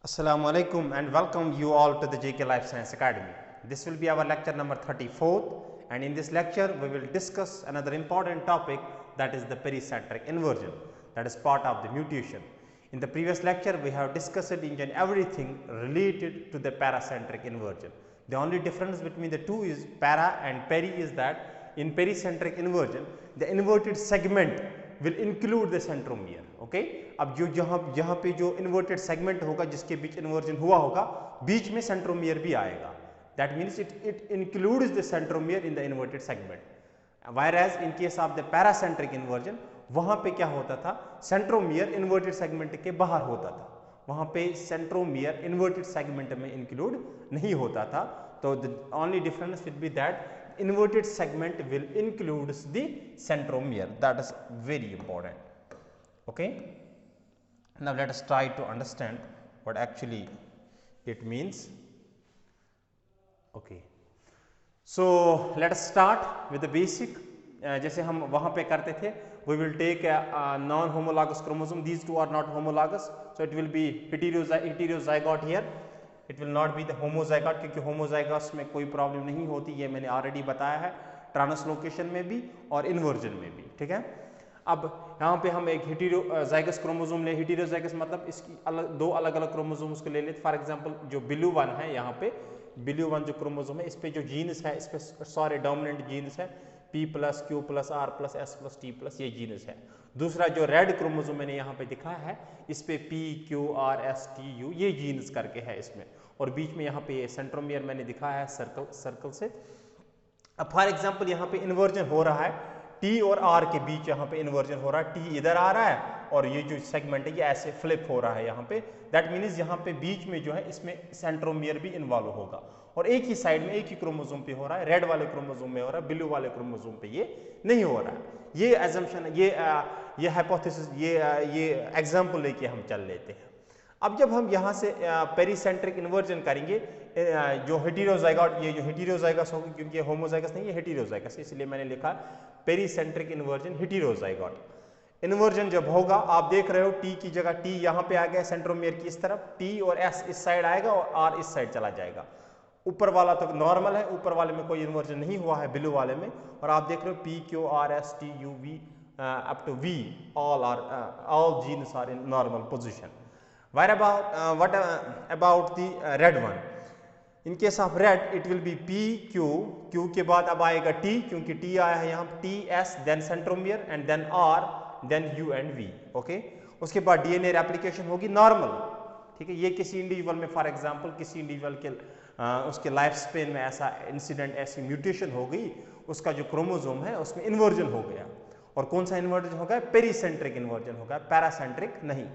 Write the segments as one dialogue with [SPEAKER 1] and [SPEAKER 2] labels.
[SPEAKER 1] Assalamu alaikum and welcome you all to the JK Life Science Academy. This will be our lecture number 34th, and in this lecture we will discuss another important topic, that is the pericentric inversion, that is part of the mutation. In the previous lecture we have discussed each and everything related to the paracentric inversion. The only difference between the two is para and peri is that in pericentric inversion the inverted segment will include the centromere. Okay अब जो जहाँ पे जो inverted segment होगा जिसके बीच inversion हुआ होगा बीच में सेंट्रोमियर भी आएगा. That means it includes the centromere in the inverted segment. Whereas in case of the paracentric inversion वहाँ पे क्या होता था, सेंट्रोमियर इन्वर्टेड सेगमेंट के बाहर होता था, वहाँ पे सेंट्रोमियर इन्वर्टेड सेगमेंट में इंक्लूड नहीं होता था. तो the only difference will be that inverted segment will includes the centromere. That is very important. Okay, now let us try to understand what actually it means. Okay, so let us start with the basic. जैसे हम वहाँ पे करते थे, we will take a non-homologous chromosome. These two are not homologous, so it will be heterozygote here. It will not be the homozygote, क्योंकि homozygous में कोई problem नहीं होती, ये मैंने ऑलरेडी बताया है ट्रांसलोकेशन में भी और इन्वर्जन में भी. ठीक है, अब यहाँ पे हम एक हेटेरोजाइगस क्रोमोसोम ले. हेटेरोजाइगस मतलब इसकी दो अलग अलग क्रोमोसोम्स को ले लेते. फॉर एग्जांपल जो बिलू वन है, यहाँ पे बिलू वन जो क्रोमोसोम है, इस पे जो जीनस है, इस पे सारे डोमिनेंट जीनस है, P plus Q plus R plus S plus T plus, ये जीनस है. दूसरा जो रेड क्रोमोसोम मैंने यहाँ पे दिखाया है, इस पे P Q R S T U ये जीनस करके है इसमें, और बीच में यहाँ पे सेंट्रोमियर मैंने दिखाया है सर्कल से. अब फॉर एग्जांपल यहाँ पे इन्वर्जन हो रहा है, T और R के बीच यहाँ पे इन्वर्जन हो रहा है. T इधर आ रहा है और ये जो सेगमेंट है ये ऐसे फ्लिप हो रहा है यहाँ पे. दैट मीन्स यहाँ पे बीच में जो है इसमें सेंट्रोमियर भी इन्वॉल्व होगा, और एक ही साइड में एक ही क्रोमोसोम पे हो रहा है. रेड वाले क्रोमोसोम में हो रहा है, ब्लू वाले क्रोमोसोम पे ये नहीं हो रहा है. ये एजम्पशन, ये हाइपोथेसिस, ये एग्जाम्पल लेके हम चल लेते हैं. अब जब हम यहाँ से पेरीसेंट्रिक इन्वर्जन करेंगे, जो हेटेरोजाइगोट, ये जो हेटेरोजाइगस होगा, क्योंकि होमोजाइगस नहीं, ये हेटेरोजाइगस, इसलिए मैंने लिखा पेरीसेंट्रिक इन्वर्जन हेटेरोजाइगोट. इन्वर्जन जब होगा, आप देख रहे हो T की जगह T यहाँ पे आ गया सेंट्रोमियर की इस तरफ, T और S इस साइड आएगा और R इस साइड चला जाएगा. ऊपर वाला तो नॉर्मल है, ऊपर वाले में कोई इन्वर्जन नहीं हुआ है ब्लू वाले में, और आप देख रहे हो P Q R S T U V up to V all genes are in normal position. What about the red one? In case of red it will be P Q, Q के बाद अब आएगा T, क्योंकि T आया है यहाँ T S then centromere and then R then U and V. Okay, उसके बाद DNA रेप्लिकेशन होगी नॉर्मल. ठीक है, ये किसी इंडिविजुअल में, फॉर एग्जांपल किसी इंडिविजुअल के उसके लाइफ स्पेन में ऐसा इंसिडेंट, ऐसी म्यूटेशन हो गई, उसका जो क्रोमोसोम है उसमें इन्वर्जन हो गया. और कौन सा इन्वर्जन हो गया? पेरीसेंट्रिक इन्वर्जन हो गया, पैरासेंट्रिक नहीं.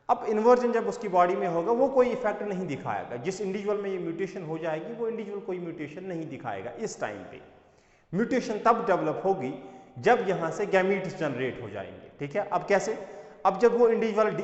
[SPEAKER 1] अब इन्वर्जन जब उसकी बॉडी में होगा वो कोई इफेक्ट नहीं दिखाएगा. जिस इंडिविजुअल में ये म्यूटेशन हो जाएगी वो इंडिविजुअल कोई म्यूटेशन नहीं दिखाएगा. इस टाइम पे म्यूटेशन तब डेवलप होगी जब यहाँ से गैमीट्स जनरेट हो जाएंगे. ठीक है, अब कैसे? अब जब वो इंडिविजुअल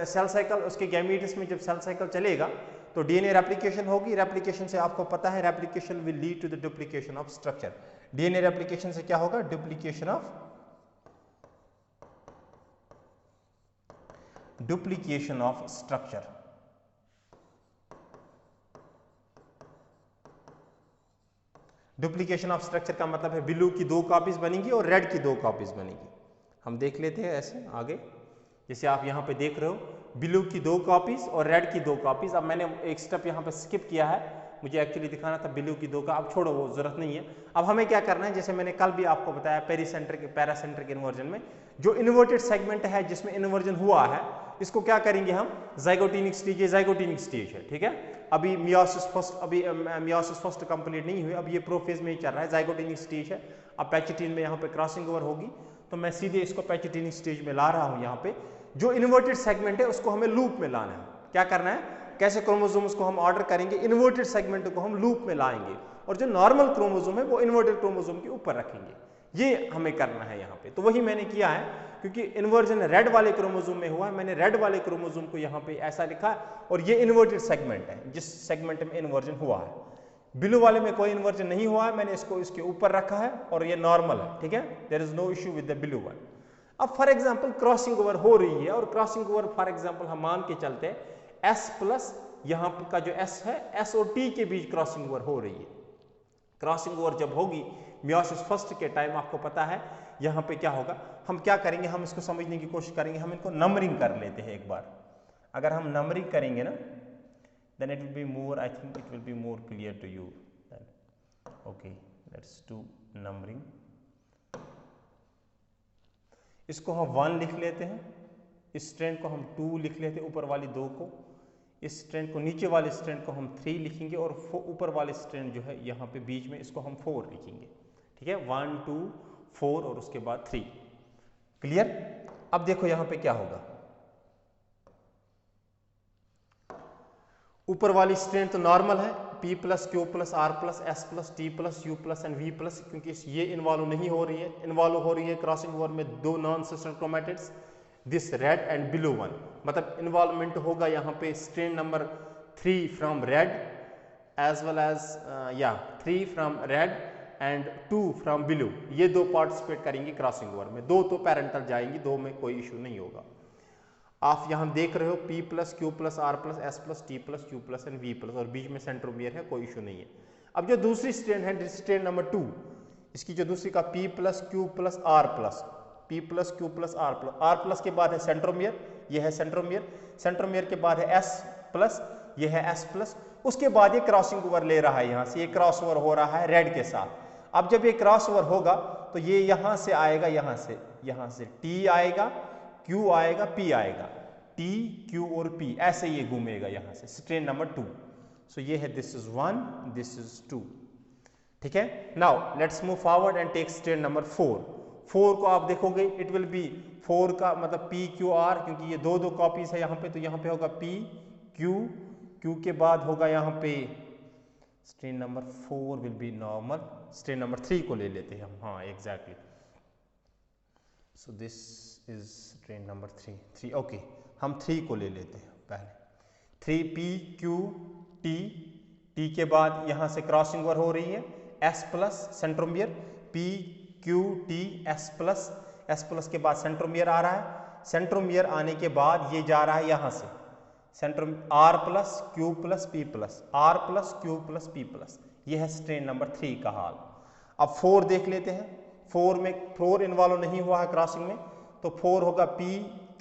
[SPEAKER 1] सेल साइकिल, उसके गैमीट्स में जब सेल साइकिल चलेगा तो डीएनए रेप्लिकेशन होगी. रेप्लिकेशन से आपको पता है replication will lead to the duplication of structure. DNA replication से क्या होगा? Duplication of structure. Duplication of structure का मतलब है ब्लू की 2 कॉपीज बनेंगी और रेड की 2 कॉपीज बनेगी. हम देख लेते हैं ऐसे आगे, जैसे आप यहाँ पे देख रहे हो ब्लू की 2 कॉपीज और रेड की 2 कॉपीज. अब मैंने एक स्टेप यहाँ पे स्किप किया है, मुझे एक्चुअली दिखाना था ब्लू की 2 का. अब छोड़ो, वो जरूरत नहीं है. अब हमें क्या करना है, जैसे मैंने कल भी आपको बताया, पैरासेंट्रिक इन्वर्जन में जो इन्वर्टेड सेगमेंट है जिसमें इन्वर्जन हुआ है, इसको क्या करेंगे हम? जाइगोटिनिक स्टेज. ये जाइगोटिनिक स्टेज है. ठीक है, अभी मियोसिस फर्स्ट कंप्लीट नहीं हुई, अब ये प्रोफेज में ही चल रहा है, जाइगोटिनिक स्टेज है. अब पैचिटिन में यहाँ पे क्रॉसिंग ओवर होगी, तो मैं सीधे इसको पैचिटिनिक स्टेज में ला रहा हूँ. यहाँ पे जो इन्वर्टेड सेगमेंट है उसको हमें लूप में लाना है. क्या करना है, कैसे क्रोमोसोम्स को हम ऑर्डर करेंगे? इन्वर्टेड सेगमेंट को हम लूप में लाएंगे और जो नॉर्मल क्रोमोसोम है वो इन्वर्टेड क्रोमोसोम के ऊपर रखेंगे. ये हमें करना है यहाँ पे. तो वही मैंने किया है, क्योंकि इन्वर्जन रेड वाले क्रोमोसोम में हुआ है, मैंने रेड वाले क्रोमोसोम को यहाँ पे ऐसा लिखा है, और ये इन्वर्टेड सेगमेंट है जिस सेगमेंट में इन्वर्जन हुआ है. ब्लू वाले में कोई इन्वर्जन नहीं हुआ है, मैंने इसको इसके ऊपर रखा है और ये नॉर्मल है. ठीक है, there is no issue with the blue one. अब फॉर एग्जांपल क्रॉसिंग ओवर हो रही है, और क्रॉसिंग ओवर फॉर एग्जांपल हम मान के चलते हैं S प्लस यहाँ का जो S है S और T के बीच क्रॉसिंग ओवर हो रही है। क्रॉसिंग ओवर जब होगी मियोसिस फर्स्ट के टाइम, आपको पता है यहाँ पे क्या होगा, हम क्या करेंगे, हम इसको समझने की कोशिश करेंगे, हम इनको नंबरिंग कर लेते हैं एक बार। अगर हम नंबरिंग करेंगे ना, then it will be more, I think it will be more clear to you then. Okay, let's do numbering. इसको हम 1 लिख लेते हैं, इस स्ट्रैंड को हम 2 लिख लेते हैं, ऊपर वाली 2 को, इस स्ट्रैंड को, नीचे वाले स्ट्रैंड को हम 3 लिखेंगे और ऊपर वाले स्ट्रैंड जो है यहाँ पे बीच में इसको हम 4 लिखेंगे। ठीक है, 1 2 4 और उसके बाद 3। क्लियर? अब देखो यहाँ पे क्या होगा, ऊपर वाली स्ट्रैंड तो नॉर्मल है, P plus Q plus R plus S plus T plus U plus and V plus, क्योंकि ये इन्वॉल्व नहीं हो रही है, इन्वॉल्व हो रही है क्रॉसिंग ओवर में 2 non sister chromatids, this red and below 1, मतलब इन्वॉल्वमेंट होगा यहाँ पे strand number 3 from red as well as 3 from red and 2 from below, ये 2 पार्टिसिपेट करेंगी क्रॉसिंग ओवर में, 2 तो पैरेंटल जाएंगी, 2 में कोई इशू नहीं होगा। आप यहाँ देख रहे हो P plus Q plus R plus S plus T plus Q plus and V plus, और बीच में सेंट्रोमियर है, कोई इशू नहीं है। अब जो दूसरी स्ट्रैंड है, स्ट्रैंड नंबर 2, इसकी जो दूसरी का P plus Q plus R plus, P plus Q plus R plus के बाद है सेंट्रोमियर, ये है सेंट्रोमियर, सेंट्रोमियर के बाद है S प्लस, ये है S प्लस, उसके बाद ये क्रॉसिंग ओवर ले रहा है, यहाँ से ये क्रॉस ओवर हो रहा है रेड के साथ। अब जब ये क्रॉस ओवर होगा तो ये यहाँ से आएगा, यहाँ से T आएगा, Q आएगा, P आएगा, T Q और P, ऐसे ये घूमेगा यहाँ से, स्ट्रैंड नंबर 2। सो ये है, दिस इज 1, दिस इज 2। ठीक है, now let's move forward and take strand number 4। 4 को आप देखोगे, इट विल बी 4 का मतलब P Q R, क्योंकि ये 2 कॉपीज है यहाँ पे, तो यहाँ पे होगा P Q के बाद होगा यहाँ पे strand number 4 will be normal, strand number 3 को ले लेते हैं हम, हाँ exactly. So this is strand number 3, okay, हम 3 को ले लेते हैं पहले। 3P Q T के बाद यहाँ से क्रॉसिंग ओवर हो रही है, S plus centromere, P Q T S plus के बाद सेंट्रोमियर आ रहा है, सेंट्रोमियर आने के बाद ये जा रहा है यहाँ से R plus Q plus P plus, R plus Q plus P plus, ये है स्ट्रैंड नंबर 3 का हाल। अब 4 देख लेते हैं, 4 में 4 इन्वॉल्व नहीं हुआ है क्रॉसिंग में, तो 4 होगा P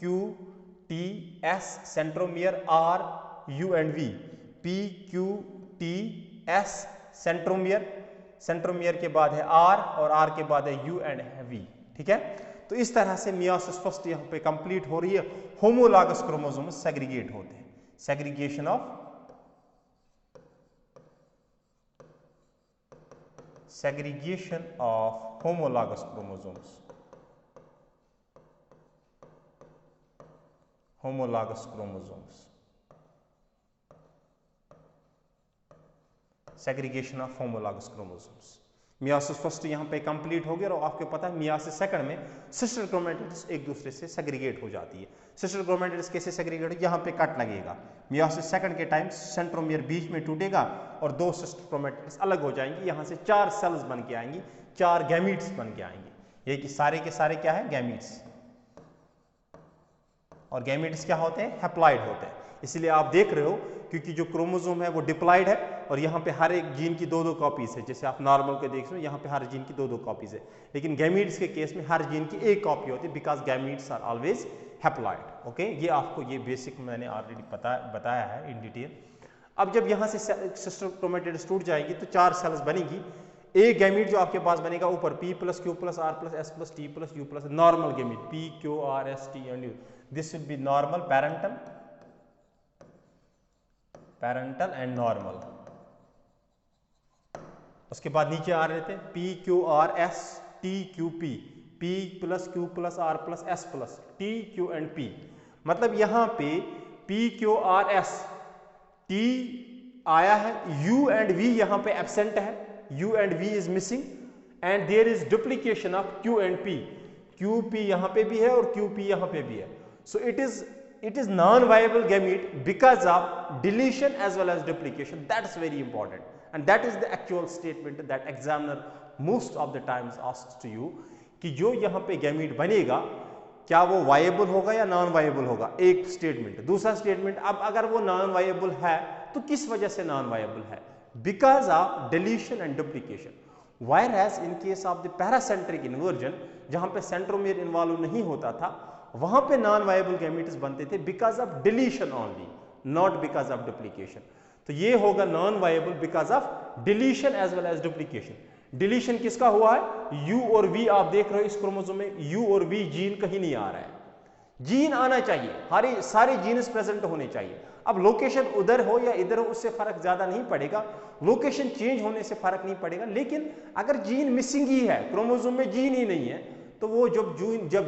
[SPEAKER 1] Q T S centromere R U and V, P Q T S centromere के बाद है R और R के बाद है U एंड V। ठीक है, तो इस तरह से मियोसिस फर्स्ट यहाँ पे कंप्लीट हो रही है, होमोलॉगस क्रोमोसोम सेग्रीगेट होते हैं, segregation of homologous chromosomes, segregation of homologous chromosomes. Meiosis first यहाँ पे कंप्लीट हो गया, और आपको पता है मियोसिस सेकंड में सिस्टर क्रोमैटिड्स एक दूसरे से सेग्रीगेट हो जाती है। सिस्टर क्रोमैटिड्स कैसे सेग्रीगेट हो, यहाँ पे कट लगेगा, मियोसिस सेकंड के टाइम सेंट्रोमियर बीच में टूटेगा और 2 सिस्टर क्रोमैटिड्स अलग हो जाएंगी, यहाँ से 4 सेल्स बन के आएंगी, 4 गैमीट्स बन के आएंगे। ये कि सारे के सारे क्या है, गैमीट्स, और गैमीट्स क्या होते हैं, हैप्लॉइड होते हैं। इसलिए आप देख रहे हो, क्योंकि जो क्रोमोसोम है वो डिप्लॉइड है, और यहाँ पे हर एक जीन की 2 कॉपीज है, जैसे आप नॉर्मल के देख रहे हो, यहाँ पे हर जीन की 2 कॉपीज है, लेकिन गैमीट्स के केस में हर जीन की 1 कॉपी होती है, because gametes are always haploid. Okay, ये आपको ये बेसिक मैंने ऑलरेडी बताया है इन डिटेल। अब जब यहाँ से सिस्टर क्रोमैटिड्स टूट जाएगी तो 4 सेल्स बनेगी, एक गैमीट जो आपके पास बनेगा ऊपर P plus Q plus R plus S plus T plus U plus, normal gamete P Q R S T and U, this will be normal, parental and normal. उसके बाद नीचे आ रहे थे P Q R S T Q P plus Q plus R plus S plus T Q and P, मतलब यहाँ पे P Q R S T आया है, U एंड V यहाँ पे एब्सेंट है, U and V is missing, and there is duplication of Q and P, Q P यहाँ पे भी है और Q P यहाँ पे भी है। सो it is non-viable gamete because of deletion as well as duplication. That's very important, and that is the actual statement that examiner most of the times asks to you, कि जो यहाँ पे gamete बनेगा क्या वो वायेबल होगा या नॉन वायेबल होगा, एक स्टेटमेंट। दूसरा स्टेटमेंट, अब अगर वो नॉन वायेबल है तो किस वजह से नॉन वायेबल है, because of deletion and duplication. Whereas in case of the paracentric inversion, जहां पे सेंट्रोमियर इन्वॉल्व नहीं होता था, वहां पे नॉन वायेबल गैमेट्स बनते थे because of deletion only, not because of duplication. तो ये होगा non viable because of deletion as well as duplication. Deletion किसका हुआ है, यू और वी, आप देख रहे हो इस क्रोमोसोम में यू और वी जीन कहीं नहीं आ रहा है, जीन आना चाहिए, सारे जीन्स प्रेजेंट होने चाहिए। अब लोकेशन उधर हो या इधर हो उससे फर्क ज्यादा नहीं पड़ेगा, लोकेशन चेंज होने से फर्क नहीं पड़ेगा, लेकिन अगर जीन मिसिंग ही है, क्रोमोसोम में जीन ही नहीं है, तो वो जब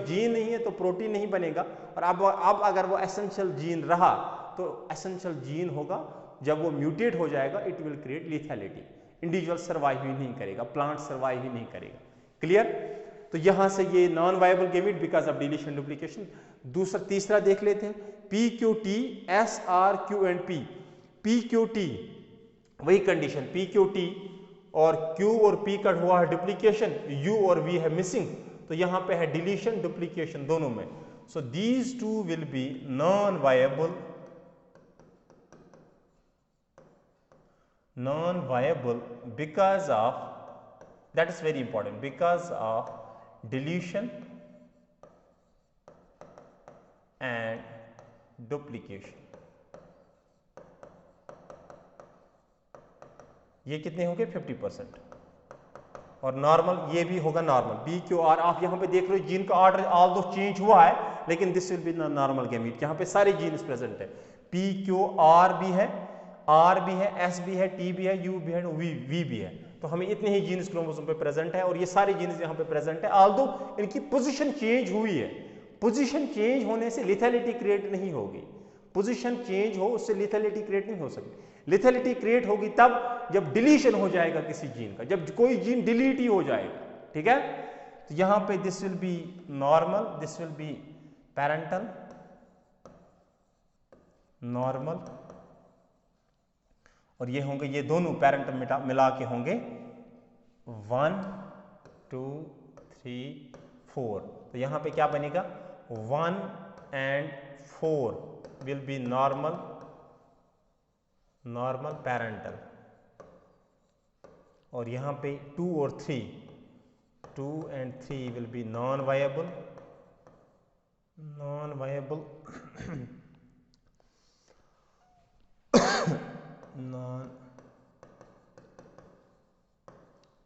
[SPEAKER 1] जीन नहीं है तो प्रोटीन नहीं बनेगा। और अब अगर वो एसेंशियल जीन रहा तो एसेंशियल जीन होगा, जब वो म्यूटेट हो जाएगा it will create lethality, individual survive ही नहीं करेगा, प्लांट सर्वाइव ही नहीं करेगा। क्लियर? तो यहां से ये non viable gamete because of deletion duplication. तीसरा देख लेते हैं, P Q T S R Q and P. P Q T वही कंडीशन, पी क्यू टी और क्यू और पी का हुआ है डुप्लीकेशन, यू और वी है मिसिंग, तो यहां पे है डिलीशन डुप्लीकेशन दोनों में। So these two will be non viable, because of, that is very important, because of deletion and duplication। ये कितने होंगे 50%। और नॉर्मल ये भी होगा नॉर्मल, बी क्यू आर। आप यहां पे देख रहे हो जीन का ऑर्डर ऑल दो चेंज हुआ है, लेकिन this will be normal gamete, यहां पे सारे जीन्स प्रेजेंट है, पी क्यू आर भी है, आर भी है, एस भी है, टी भी है, यू भी है, वी भी है। तो हमें इतने ही जीन्स क्रोमोसोम पे प्रेजेंट है और ये सारे जीन्स यहाँ पे प्रेजेंट है, ऑल्दो इनकी पोजीशन चेंज हुई है। पोजीशन चेंज होने से लिथैलिटी क्रिएट नहीं होगी, पोजीशन चेंज हो उससे लिथैलिटी क्रिएट नहीं हो सकती। लिथैलिटी क्रिएट होगी तब जब डिलीशन हो जाएगा किसी जीन का, जब कोई जीन डिलीट ही हो जाएगा। ठीक है? तो यहाँ पे this will be normal, this will be parental, normal, और ये होंगे, ये दोनों पैरेंटल मिला के होंगे 1 2 3 4। तो यहां पे क्या बनेगा, 1 and 4 will be normal parental, और यहां पे 2 और 3, 2 and 3 will be non viable non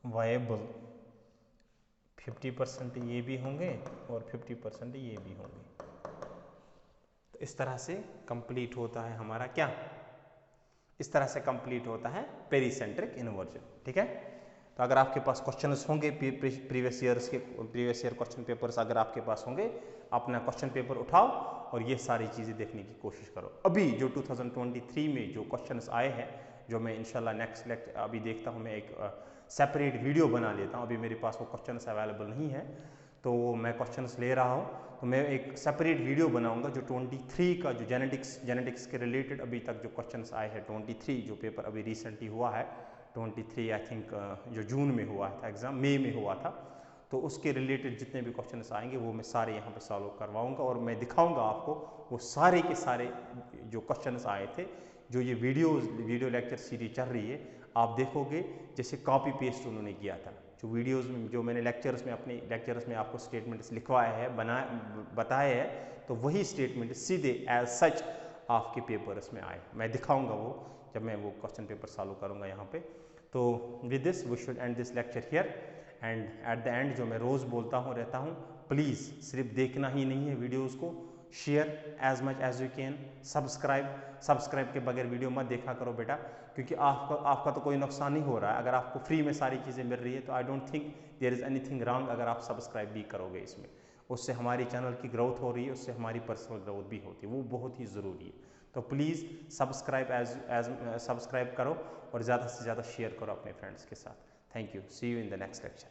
[SPEAKER 1] viable. 50% ये भी होंगे और 50% ये भी होंगे। तो इस तरह से कंप्लीट होता है हमारा क्या, इस तरह से कंप्लीट होता है पेरीसेंट्रिक इन्वर्जन। ठीक है? तो अगर आपके पास क्वेश्चंस होंगे प्रीवियस ईयर क्वेश्चन पेपर्स अगर आपके पास होंगे, अपना क्वेश्चन पेपर उठाओ और ये सारी चीज़ें देखने की कोशिश करो। अभी जो 2023 में जो क्वेश्चंस आए हैं, जो मैं इंशाल्लाह नेक्स्ट लेक्चर अभी देखता हूँ, मैं एक सेपरेट वीडियो बना लेता हूँ। अभी मेरे पास वो क्वेश्चंस अवेलेबल नहीं है, तो मैं क्वेश्चंस ले रहा हूँ, तो मैं एक सेपरेट वीडियो बनाऊंगा जो 23 का जो जेनेटिक्स के रिलेटेड अभी तक जो क्वेश्चंस आए हैं, 23 जो पेपर अभी रिसेंटली हुआ है, 23 आई थिंक जो जून में हुआ था एग्ज़ाम, मई में हुआ था, तो उसके रिलेटेड जितने भी क्वेश्चंस आएंगे वो मैं सारे यहाँ पे सॉल्व करवाऊंगा और मैं दिखाऊंगा आपको वो सारे के सारे जो क्वेश्चंस आए थे। जो ये वीडियो लेक्चर सीरीज चल रही है, आप देखोगे जैसे कॉपी पेस्ट उन्होंने किया था। जो वीडियोस में जो मैंने अपने लेक्चर्स में आपको स्टेटमेंट्स लिखवाए हैं, बताए हैं, तो वही स्टेटमेंट सीधे एज सच आपके पेपर्स में आए। मैं दिखाऊंगा वो जब मैं वो क्वेश्चन पेपर सॉल्व करूंगा यहाँ पे। तो with this we should end this lecture here, and at the end जो मैं रोज़ बोलता हूँ रहता हूँ, प्लीज़ सिर्फ देखना ही नहीं है वीडियोज़ को, share as much as you can, subscribe के बगैर वीडियो मत देखा करो बेटा, क्योंकि आपका तो कोई नुकसान नहीं हो रहा है। अगर आपको फ्री में सारी चीज़ें मिल रही है तो I don't think there is anything wrong अगर आप सब्सक्राइब भी करोगे इसमें। उससे हमारी चैनल की ग्रोथ हो रही है, उससे हमारी पर्सनल ग्रोथ भी होती है, वो बहुत ही ज़रूरी है। तो प्लीज़ सब्सक्राइब करो और ज़्यादा से ज़्यादा शेयर करो अपने फ्रेंड्स के साथ। Thank you, see you in the next lecture.